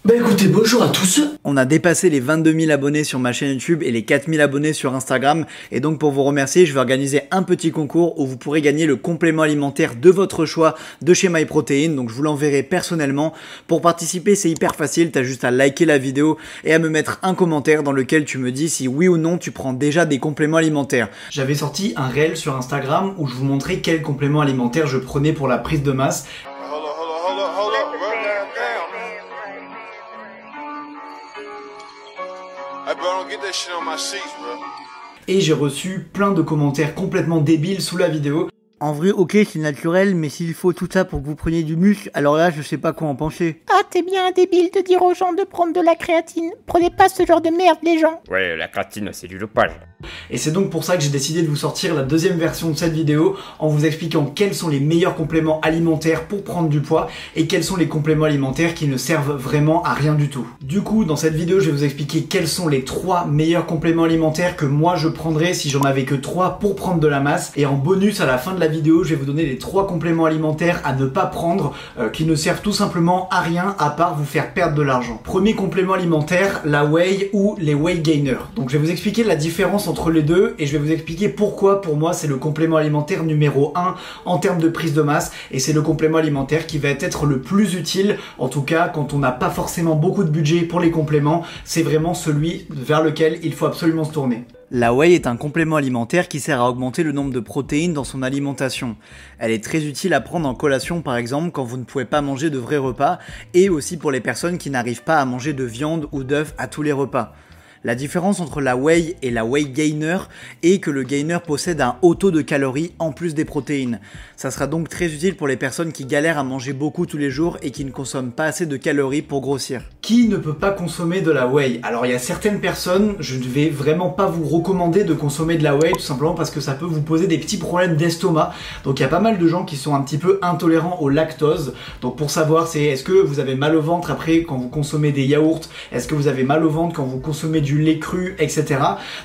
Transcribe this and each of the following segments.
Bah écoutez, bonjour à tous. On a dépassé les 22 000 abonnés sur ma chaîne YouTube et les 4 000 abonnés sur Instagram. Et donc pour vous remercier, je vais organiser un petit concours où vous pourrez gagner le complément alimentaire de votre choix de chez MyProtein. Donc je vous l'enverrai personnellement. Pour participer, c'est hyper facile. T'as juste à liker la vidéo et à me mettre un commentaire dans lequel tu me dis si oui ou non tu prends déjà des compléments alimentaires. J'avais sorti un réel sur Instagram où je vous montrais quels compléments alimentaires je prenais pour la prise de masse. Et j'ai reçu plein de commentaires complètement débiles sous la vidéo. En vrai, ok, c'est naturel, mais s'il faut tout ça pour que vous preniez du muscle, alors là, je sais pas quoi en penser. Ah, t'es bien un débile de dire aux gens de prendre de la créatine. Prenez pas ce genre de merde, les gens. Ouais, la créatine, c'est du dopage. Et c'est donc pour ça que j'ai décidé de vous sortir la deuxième version de cette vidéo en vous expliquant quels sont les meilleurs compléments alimentaires pour prendre du poids et quels sont les compléments alimentaires qui ne servent vraiment à rien du tout. Du coup, dans cette vidéo, je vais vous expliquer quels sont les 3 meilleurs compléments alimentaires que moi je prendrais si j'en avais que 3 pour prendre de la masse. Et en bonus, à la fin de la vidéo, je vais vous donner les 3 compléments alimentaires à ne pas prendre qui ne servent tout simplement à rien à part vous faire perdre de l'argent. Premier complément alimentaire, la whey ou les whey gainers. Donc je vais vous expliquer la différence entre les deux et je vais vous expliquer pourquoi pour moi c'est le complément alimentaire numéro 1 en termes de prise de masse et c'est le complément alimentaire qui va être le plus utile, en tout cas quand on n'a pas forcément beaucoup de budget pour les compléments, c'est vraiment celui vers lequel il faut absolument se tourner. La whey est un complément alimentaire qui sert à augmenter le nombre de protéines dans son alimentation. Elle est très utile à prendre en collation par exemple quand vous ne pouvez pas manger de vrais repas et aussi pour les personnes qui n'arrivent pas à manger de viande ou d'œufs à tous les repas. La différence entre la whey et la whey gainer est que le gainer possède un haut taux de calories en plus des protéines. Ça sera donc très utile pour les personnes qui galèrent à manger beaucoup tous les jours et qui ne consomment pas assez de calories pour grossir. Qui ne peut pas consommer de la whey? Alors il y a certaines personnes, je ne vais vraiment pas vous recommander de consommer de la whey tout simplement parce que ça peut vous poser des petits problèmes d'estomac. Donc il y a pas mal de gens qui sont un petit peu intolérants au lactose. Donc pour savoir, c'est est-ce que vous avez mal au ventre après quand vous consommez des yaourts? Est-ce que vous avez mal au ventre quand vous consommez du lait cru, etc.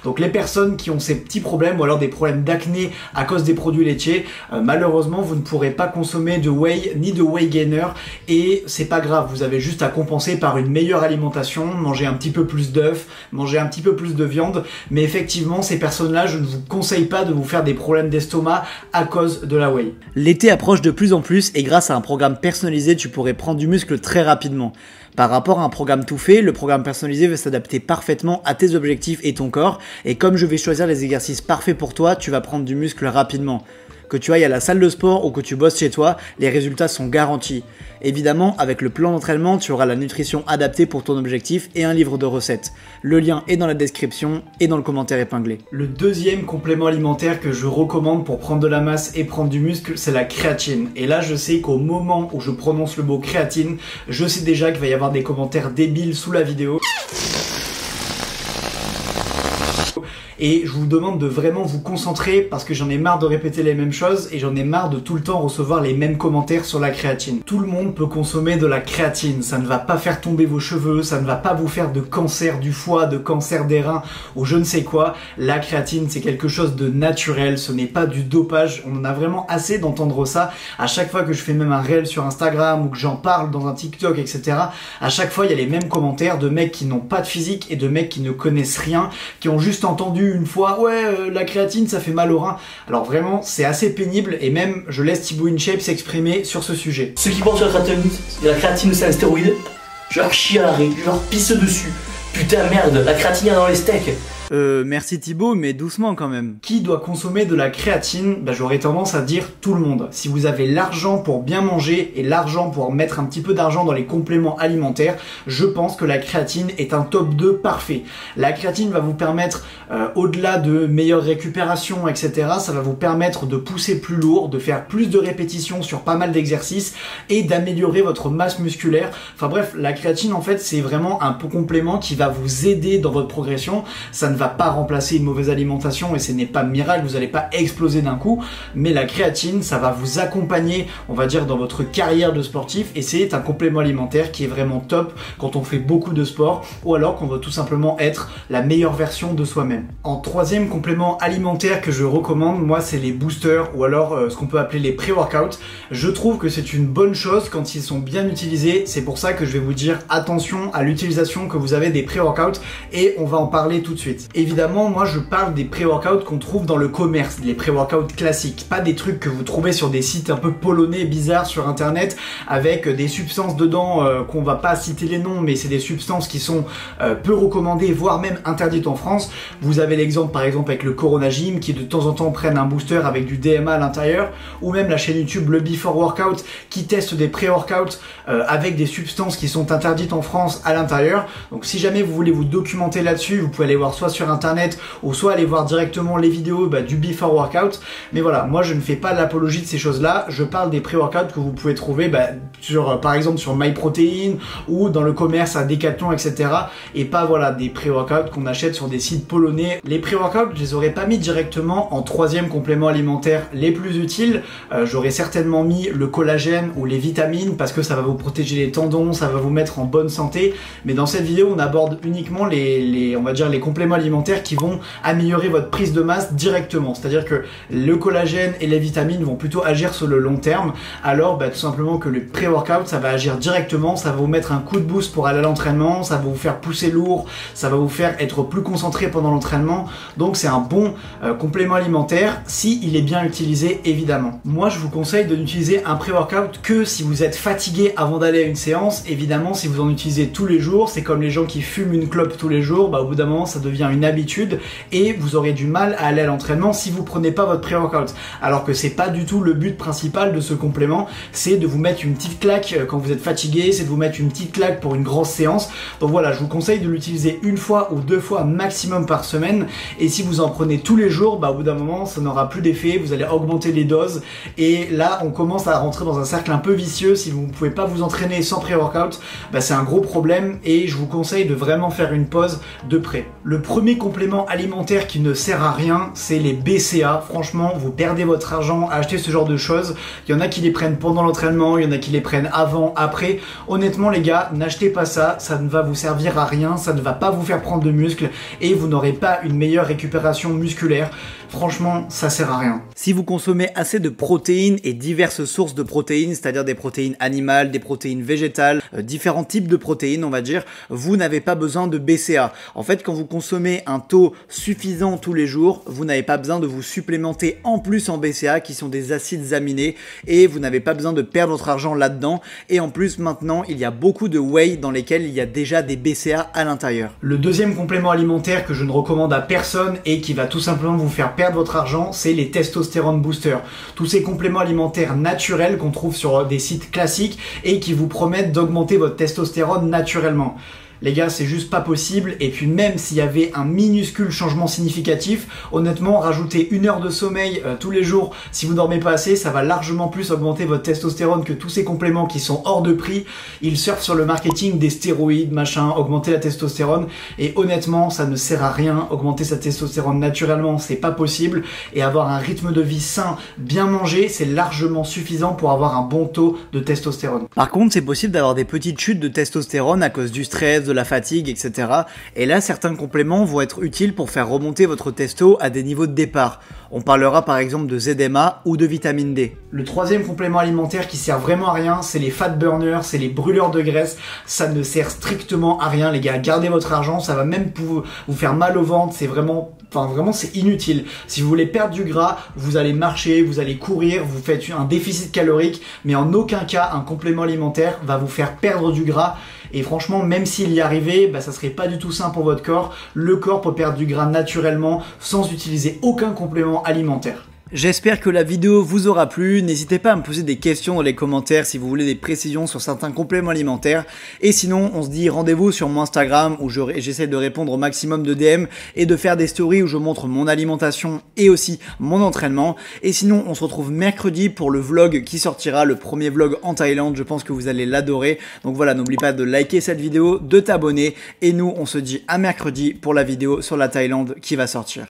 Donc les personnes qui ont ces petits problèmes ou alors des problèmes d'acné à cause des produits laitiers, malheureusement vous ne pourrez pas consommer de whey ni de whey gainer et c'est pas grave, vous avez juste à compenser par une meilleure alimentation, manger un petit peu plus d'œufs, manger un petit peu plus de viande, mais effectivement ces personnes-là, je ne vous conseille pas de vous faire des problèmes d'estomac à cause de la whey. L'été approche de plus en plus et grâce à un programme personnalisé, tu pourrais prendre du muscle très rapidement. Par rapport à un programme tout fait, le programme personnalisé va s'adapter parfaitement à tes objectifs et ton corps, et comme je vais choisir les exercices parfaits pour toi, tu vas prendre du muscle rapidement. Que tu ailles à la salle de sport ou que tu bosses chez toi, les résultats sont garantis. Évidemment, avec le plan d'entraînement, tu auras la nutrition adaptée pour ton objectif et un livre de recettes. Le lien est dans la description et dans le commentaire épinglé. Le deuxième complément alimentaire que je recommande pour prendre de la masse et prendre du muscle, c'est la créatine. Et là, je sais qu'au moment où je prononce le mot créatine, je sais déjà qu'il va y avoir des commentaires débiles sous la vidéo. Et je vous demande de vraiment vous concentrer parce que j'en ai marre de répéter les mêmes choses et j'en ai marre de tout le temps recevoir les mêmes commentaires sur la créatine. Tout le monde peut consommer de la créatine, ça ne va pas faire tomber vos cheveux, ça ne va pas vous faire de cancer du foie, de cancer des reins ou je ne sais quoi. La créatine c'est quelque chose de naturel, ce n'est pas du dopage, on en a vraiment assez d'entendre ça. À chaque fois que je fais même un réel sur Instagram ou que j'en parle dans un TikTok, etc. À chaque fois il y a les mêmes commentaires de mecs qui n'ont pas de physique et de mecs qui ne connaissent rien, qui ont juste entendu une fois la créatine ça fait mal aux reins. Alors vraiment c'est assez pénible et même je laisse Thibaut InShape s'exprimer sur ce sujet. Ceux qui pensent que la créatine c'est un stéroïde, je leur chie à l'arrêt, je leur pisse dessus. Putain merde, la créatine il y a dans les steaks. Merci Thibaut, mais doucement quand même. Qui doit consommer de la créatine? J'aurais tendance à dire tout le monde. Si vous avez l'argent pour bien manger et l'argent pour mettre un petit peu d'argent dans les compléments alimentaires, je pense que la créatine est un top 2 parfait. La créatine va vous permettre, au-delà de meilleure récupération, etc., ça va vous permettre de pousser plus lourd, de faire plus de répétitions sur pas mal d'exercices et d'améliorer votre masse musculaire. Enfin bref, la créatine en fait c'est vraiment un complément qui va vous aider dans votre progression. Ça ne va pas remplacer une mauvaise alimentation et ce n'est pas miracle, vous n'allez pas exploser d'un coup, mais la créatine, ça va vous accompagner, on va dire, dans votre carrière de sportif et c'est un complément alimentaire qui est vraiment top quand on fait beaucoup de sport ou alors qu'on veut tout simplement être la meilleure version de soi-même. En troisième complément alimentaire que je recommande, moi, c'est les boosters ou alors ce qu'on peut appeler les pré-workouts. Je trouve que c'est une bonne chose quand ils sont bien utilisés. C'est pour ça que je vais vous dire attention à l'utilisation que vous avez des pré-workouts et on va en parler tout de suite. Évidemment, moi, je parle des pré-workouts qu'on trouve dans le commerce, les pré-workouts classiques, pas des trucs que vous trouvez sur des sites un peu polonais, bizarres sur internet avec des substances dedans qu'on va pas citer les noms, mais c'est des substances qui sont peu recommandées, voire même interdites en France. Vous avez l'exemple par exemple avec le Corona Gym qui de temps en temps prennent un booster avec du DMA à l'intérieur, ou même la chaîne YouTube le Before Workout qui teste des pré-workouts avec des substances qui sont interdites en France à l'intérieur. Donc si jamais vous voulez vous documenter là-dessus, vous pouvez aller voir soit sur internet ou soit aller voir directement les vidéos du Before Workout. Mais voilà, moi je ne fais pas l'apologie de ces choses-là, je parle des pré-workouts que vous pouvez trouver sur, par exemple sur MyProtein ou dans le commerce à Decathlon, etc. Et pas voilà des pré-workouts qu'on achète sur des sites polonais. Les pré-workouts, je les aurais pas mis directement en troisième complément alimentaire les plus utiles. J'aurais certainement mis le collagène ou les vitamines parce que ça va vous protéger les tendons, ça va vous mettre en bonne santé. Mais dans cette vidéo, on aborde uniquement on va dire les compléments alimentaires qui vont améliorer votre prise de masse directement. C'est-à-dire que le collagène et les vitamines vont plutôt agir sur le long terme. Alors tout simplement que le pré-workout, ça va agir directement, ça va vous mettre un coup de boost pour aller à l'entraînement, ça va vous faire pousser lourd, ça va vous faire être plus concentré pendant l'entraînement. Donc c'est un bon complément alimentaire si il est bien utilisé évidemment. Moi je vous conseille de n'utiliser un pré-workout que si vous êtes fatigué avant d'aller à une séance. Évidemment si vous en utilisez tous les jours, c'est comme les gens qui fument une clope tous les jours, au bout d'un moment ça devient une habitude et vous aurez du mal à aller à l'entraînement si vous prenez pas votre pré-workout. Alors que c'est pas du tout le but principal de ce complément, c'est de vous mettre une petite claque quand vous êtes fatigué, c'est de vous mettre une petite claque pour une grosse séance. Donc voilà, je vous conseille de l'utiliser une fois ou deux fois maximum par semaine et si vous en prenez tous les jours, au bout d'un moment ça n'aura plus d'effet, vous allez augmenter les doses et là on commence à rentrer dans un cercle un peu vicieux. Si vous ne pouvez pas vous entraîner sans pré-workout, c'est un gros problème et je vous conseille de vraiment faire une pause de près. Le premier complément alimentaire qui ne sert à rien, c'est les BCA. Franchement, vous perdez votre argent à acheter ce genre de choses. Il y en a qui les prennent pendant l'entraînement, il y en a qui les prennent avant, après. Honnêtement les gars, n'achetez pas ça, ça ne va vous servir à rien, ça ne va pas vous faire prendre de muscles et vous n'aurez pas une meilleure récupération musculaire. Franchement, ça sert à rien. Si vous consommez assez de protéines et diverses sources de protéines, c'est-à-dire des protéines animales, des protéines végétales, différents types de protéines, on va dire, vous n'avez pas besoin de BCA. En fait, quand vous consommez un taux suffisant tous les jours, vous n'avez pas besoin de vous supplémenter en plus en BCA qui sont des acides aminés et vous n'avez pas besoin de perdre votre argent là-dedans. Et en plus, maintenant, il y a beaucoup de whey dans lesquels il y a déjà des BCA à l'intérieur. Le deuxième complément alimentaire que je ne recommande à personne et qui va tout simplement vous faire perdre votre argent, c'est les testostérone boosters. Tous ces compléments alimentaires naturels qu'on trouve sur des sites classiques et qui vous promettent d'augmenter votre testostérone naturellement. Les gars, c'est juste pas possible. Et puis même s'il y avait un minuscule changement significatif, honnêtement, rajouter 1 heure de sommeil tous les jours, si vous dormez pas assez, ça va largement plus augmenter votre testostérone que tous ces compléments qui sont hors de prix. Ils surfent sur le marketing des stéroïdes, machin, augmenter la testostérone. Et honnêtement, ça ne sert à rien. Augmenter sa testostérone naturellement, c'est pas possible. Et avoir un rythme de vie sain, bien manger, c'est largement suffisant pour avoir un bon taux de testostérone. Par contre, c'est possible d'avoir des petites chutes de testostérone à cause du stress, de la fatigue, etc. Et là, certains compléments vont être utiles pour faire remonter votre testo à des niveaux de départ. On parlera par exemple de ZMA ou de vitamine D. Le troisième complément alimentaire qui sert vraiment à rien, c'est les fat burners, c'est les brûleurs de graisse. Ça ne sert strictement à rien, les gars. Gardez votre argent, ça va même vous faire mal au ventre. C'est vraiment, c'est inutile. Si vous voulez perdre du gras, vous allez marcher, vous allez courir, vous faites un déficit calorique, mais en aucun cas un complément alimentaire va vous faire perdre du gras. Et franchement, même s'il y arrivait, ça serait pas du tout sain pour votre corps. Le corps peut perdre du gras naturellement sans utiliser aucun complément alimentaire. J'espère que la vidéo vous aura plu. N'hésitez pas à me poser des questions dans les commentaires si vous voulez des précisions sur certains compléments alimentaires. Et sinon, on se dit rendez-vous sur mon Instagram où j'essaie de répondre au maximum de DM et de faire des stories où je montre mon alimentation et aussi mon entraînement. Et sinon, on se retrouve mercredi pour le vlog qui sortira, le premier vlog en Thaïlande. Je pense que vous allez l'adorer. Donc voilà, n'oublie pas de liker cette vidéo, de t'abonner. Et nous, on se dit à mercredi pour la vidéo sur la Thaïlande qui va sortir.